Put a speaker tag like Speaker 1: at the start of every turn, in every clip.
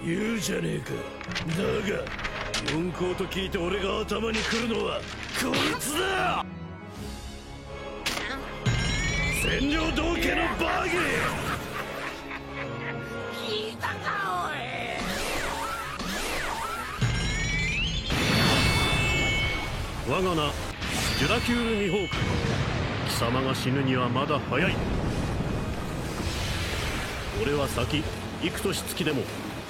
Speaker 1: 言うじゃねえか。だが四皇と聞いて俺が頭に来るのはこいつだ。千両道家のバギー。聞いたかおい。我が名ジュラキュール・ミホーク。貴様が死ぬにはまだ早い。俺は先幾年月でも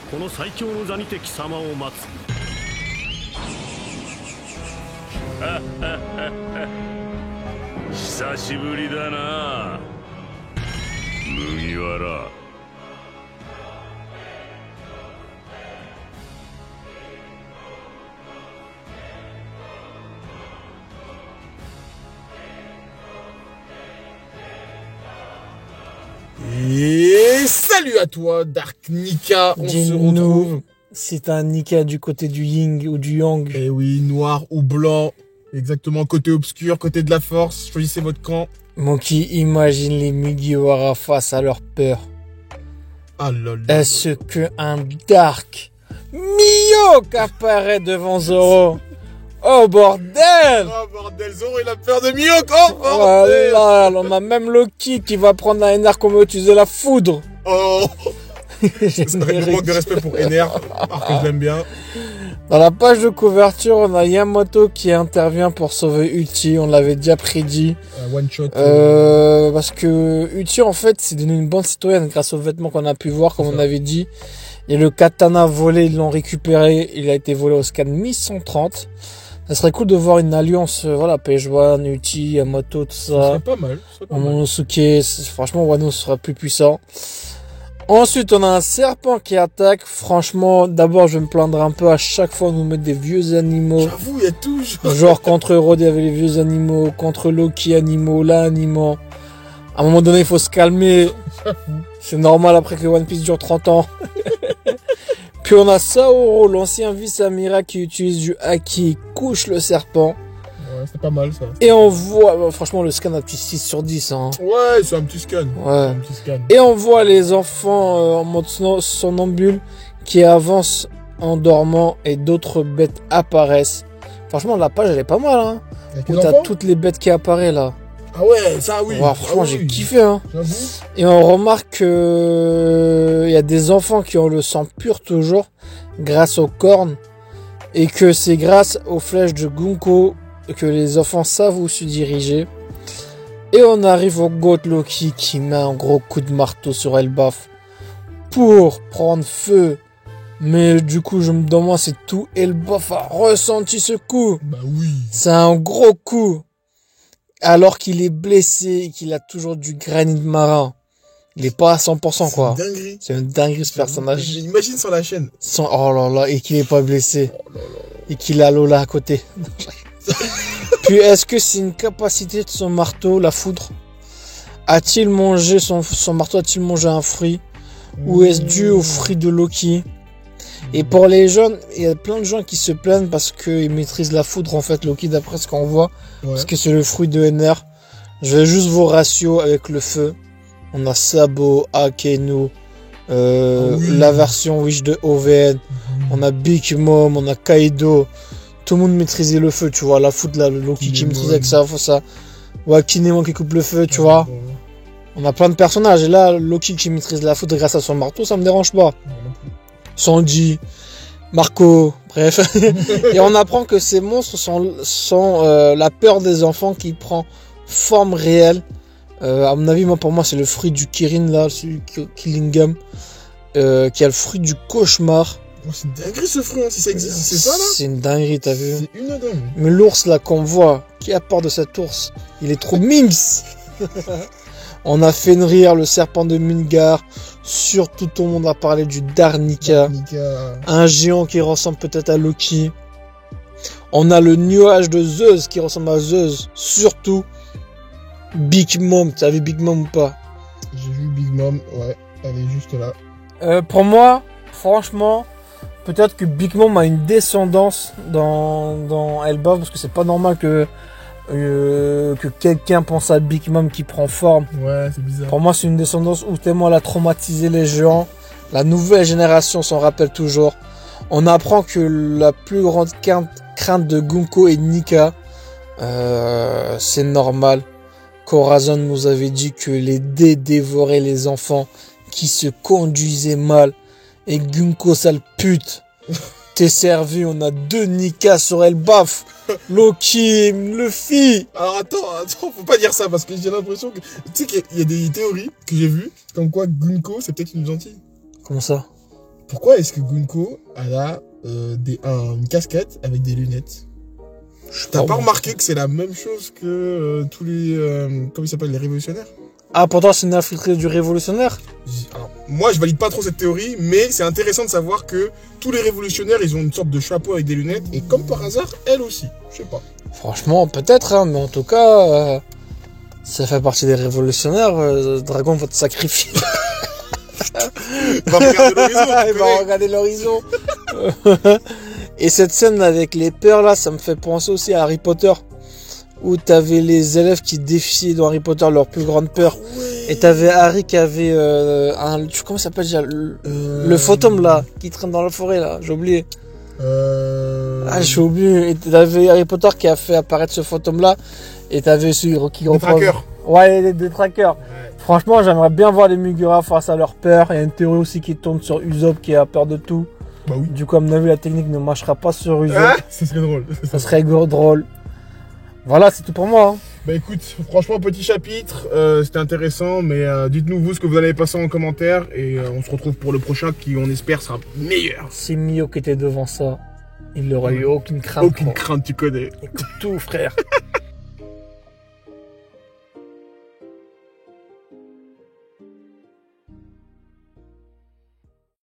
Speaker 1: この最強の座にて貴様を待つ。久しぶりだな麦わら。
Speaker 2: Et salut à toi, Dark Nika. On se retrouve.
Speaker 3: C'est un Nika du côté du Yin ou du Yang.
Speaker 2: Eh oui, noir ou blanc. Exactement, côté obscur, côté de la force. Choisissez votre camp.
Speaker 3: Monkey, imagine les Mugiwara face à leur peur.
Speaker 2: Ah là là.
Speaker 3: Est-ce que un Dark Mihawk apparaît devant Zoro? Oh bordel!
Speaker 2: Oh bordel, Zoro il a peur de Mihawk. Oh bordel.
Speaker 3: Voilà, on a même Loki qui va prendre un NR qu'on va utiliser la foudre.
Speaker 2: Oh. C'est un manque de respect pour Ener, alors que je l'aime bien.
Speaker 3: Dans la page de couverture, on a Yamato qui intervient pour sauver Uchi. On l'avait déjà prédit.
Speaker 2: One shot.
Speaker 3: Parce que Uchi, en fait, c'est devenu une bonne citoyenne grâce aux vêtements qu'on a pu voir, comme on avait dit. Et le katana volé, ils l'ont récupéré. Il a été volé au scan 1130. Ça serait cool de voir une alliance, voilà, Page-One, Uchi, Yamato, tout ça.
Speaker 2: Ça serait pas mal.
Speaker 3: Momonosuke, franchement, Wano sera plus puissant. Ensuite, on a un serpent qui attaque. Franchement, d'abord, je vais me plaindre un peu. À chaque fois, on nous met des vieux animaux.
Speaker 2: J'avoue, il y a tout.
Speaker 3: Genre, contre Rod, il y avait les vieux animaux. Contre Loki, animaux. Là, animaux. À un moment donné, il faut se calmer. C'est normal après que One Piece dure 30 ans. Puis on a Saoro, l'ancien vice-amiral qui utilise du haki, couche le serpent.
Speaker 2: Ouais, c'est pas mal ça.
Speaker 3: Et on voit, franchement, le scan a petit 6 sur 10. Hein.
Speaker 2: Ouais, c'est un petit scan.
Speaker 3: Ouais.
Speaker 2: Un petit scan.
Speaker 3: Et on voit les enfants en mode somnambule qui avancent en dormant et d'autres bêtes apparaissent. Franchement, la page elle est pas mal. Hein. Où t'as toutes les bêtes qui apparaissent là.
Speaker 2: Ah ouais, ça oui.
Speaker 3: Ouais, franchement, j'ai kiffé. Hein.
Speaker 2: J'avoue.
Speaker 3: Et on remarque qu'il y a des enfants qui ont le sang pur toujours grâce aux cornes. Et que c'est grâce aux flèches de Gunko que les enfants savent où se diriger. Et on arrive au Goat Loki qui met un gros coup de marteau sur Elbaf pour prendre feu. Mais du coup, je me demande si tout Elbaf a ressenti ce coup.
Speaker 2: Bah oui.
Speaker 3: C'est un gros coup. Alors qu'il est blessé et qu'il a toujours du granit marin. Il est pas à 100% quoi.
Speaker 2: C'est une dinguerie.
Speaker 3: C'est une dinguerie ce personnage.
Speaker 2: Imagine sur la chaîne.
Speaker 3: Oh là là, et qu'il est pas blessé.
Speaker 2: Oh là là.
Speaker 3: Et qu'il a Lola à côté. Puis est-ce que c'est une capacité de son marteau, la foudre? A-t-il mangé son marteau, a-t-il mangé un fruit? Ou est-ce dû au fruit de Loki? Et pour les jeunes, il y a plein de gens qui se plaignent parce qu'ils maîtrisent la foudre en fait, Loki, d'après ce qu'on voit. Ouais. Parce que c'est le fruit de Ener. Je vais juste vos ratios avec le feu. On a Sabo, Akenu, la version Wish de OVN. On a Big Mom, on a Kaido. Tout le monde maîtrisait le feu, tu vois. La foudre là, le Loki qui maîtrisait avec ça, ça. Ouais, Kinemon qui coupe le feu, tu vois. On a plein de personnages. Et là, Loki qui maîtrise la foudre grâce à son marteau, ça me dérange pas. Sanji, Marco, bref. Et on apprend que ces monstres sont la peur des enfants qui prend forme réelle. À mon avis, pour moi, c'est le fruit du Kirin, là, celui Killingam, qui a le fruit du cauchemar.
Speaker 2: Oh, c'est une dinguerie ce fruit, hein, si ça existe, c'est ça là?
Speaker 3: C'est une dinguerie, t'as vu?
Speaker 2: C'est une dinguerie.
Speaker 3: Mais l'ours là qu'on voit, qui a peur de cet ours? Il est trop mims. On a Fenrir, le serpent de Midgard. Surtout, tout le monde a parlé du Darnika. Un géant qui ressemble peut-être à Loki. On a le nuage de Zeus qui ressemble à Zeus. Surtout, Big Mom. Tu as vu Big Mom ou pas?
Speaker 2: J'ai vu Big Mom, ouais. Elle est juste là.
Speaker 3: Pour moi, franchement, peut-être que Big Mom a une descendance dans Elbaf. Parce que c'est pas normal que quelqu'un pense à Big Mom qui prend forme.
Speaker 2: Ouais, c'est bizarre.
Speaker 3: Pour moi, c'est une descendance où tellement elle a traumatisé les géants. La nouvelle génération s'en rappelle toujours. On apprend que la plus grande crainte de Gunko et Nika, c'est normal. Corazon nous avait dit que les dés dévoraient les enfants qui se conduisaient mal. Et Gunko, sale pute, t'es servi, on a 2 Nika sur Elbaf. Loki, Luffy.
Speaker 2: Alors attends, faut pas dire ça parce que j'ai l'impression que... Tu sais qu'il y a des théories que j'ai vues, comme quoi Gunko, c'est peut-être une gentille.
Speaker 3: Comment ça?
Speaker 2: Pourquoi est-ce que Gunko, elle a une casquette avec des lunettes? T'as pas remarqué que c'est la même chose que tous les... comment ils s'appellent, les révolutionnaires?
Speaker 3: Ah, pourtant c'est une infiltrée du révolutionnaire?
Speaker 2: Alors, moi, je valide pas trop cette théorie, mais c'est intéressant de savoir que tous les révolutionnaires, ils ont une sorte de chapeau avec des lunettes, et comme par hasard, elle aussi. Je sais pas.
Speaker 3: Franchement, peut-être, hein, mais en tout cas, ça fait partie des révolutionnaires. Dragon va te sacrifier.
Speaker 2: Va regarder l'horizon.
Speaker 3: Il va regarder l'horizon. Et cette scène avec les peurs là, ça me fait penser aussi à Harry Potter, où t'avais les élèves qui défiaient dans Harry Potter leur plus grande peur.
Speaker 2: Ouais.
Speaker 3: Et t'avais Harry qui avait comment ça s'appelle déjà, le fantôme là, qui traîne dans la forêt là, j'ai oublié. Ah, j'ai oublié. Et t'avais Harry Potter qui a fait apparaître ce fantôme là, et t'avais celui qui
Speaker 2: Les trackers.
Speaker 3: Ouais, des trackers.
Speaker 2: Ouais.
Speaker 3: Franchement, j'aimerais bien voir les Mugura face à leur peur. Il y a une théorie aussi qui tourne sur Usopp qui a peur de tout.
Speaker 2: Bah oui.
Speaker 3: Du coup, à mon avis, la technique ne marchera pas sur Usopp.
Speaker 2: Ah, ce serait drôle.
Speaker 3: Ça serait drôle. Voilà, c'est tout pour moi. Hein.
Speaker 2: Bah écoute, franchement, petit chapitre, c'était intéressant, mais dites-nous vous ce que vous allez passer en commentaire, et on se retrouve pour le prochain qui, on espère, sera meilleur.
Speaker 3: Si Mio qui était devant ça, il n'aurait eu aucune crainte.
Speaker 2: Aucune crainte, tu connais.
Speaker 3: Écoute tout, frère.